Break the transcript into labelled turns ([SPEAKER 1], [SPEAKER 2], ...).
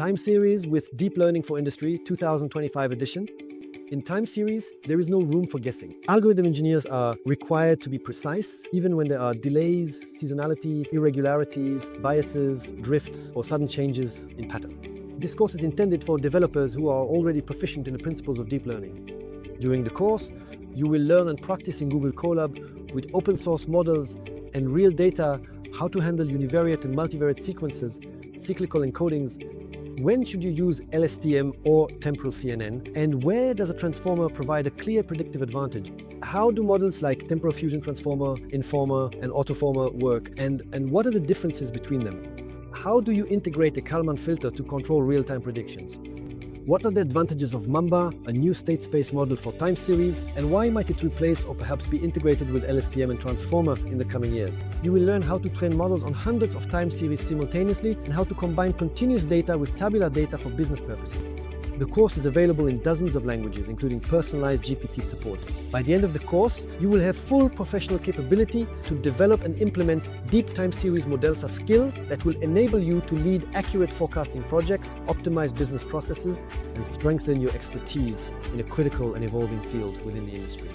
[SPEAKER 1] Time Series with Deep Learning for Industry 2025 edition. In time series, there is no room for guessing. Algorithm engineers are required to be precise, even when there are delays, seasonality, irregularities, biases, drifts, or sudden changes in pattern. This course is intended for developers who are already proficient in the principles of deep learning. During the course, you will learn and practice in Google Colab with open source models and real data how to handle univariate and multivariate sequences, cyclical encodings. When should you use LSTM or Temporal CNN? And where does a transformer provide a clear predictive advantage? How do models like Temporal Fusion Transformer, Informer, and Autoformer work? And what are the differences between them? How do you integrate a Kalman filter to control real-time predictions? What are the advantages of Mamba, a new state space model for time series, and why might it replace or perhaps be integrated with LSTM and Transformer in the coming years? You will learn how to train models on hundreds of time series simultaneously and how to combine continuous data with tabular data for business purposes. The course is available in dozens of languages, including personalized GPT support. By the end of the course, you will have full professional capability to develop and implement deep time series models, a skill that will enable you to lead accurate forecasting projects, optimize business processes, and strengthen your expertise in a critical and evolving field within the industry.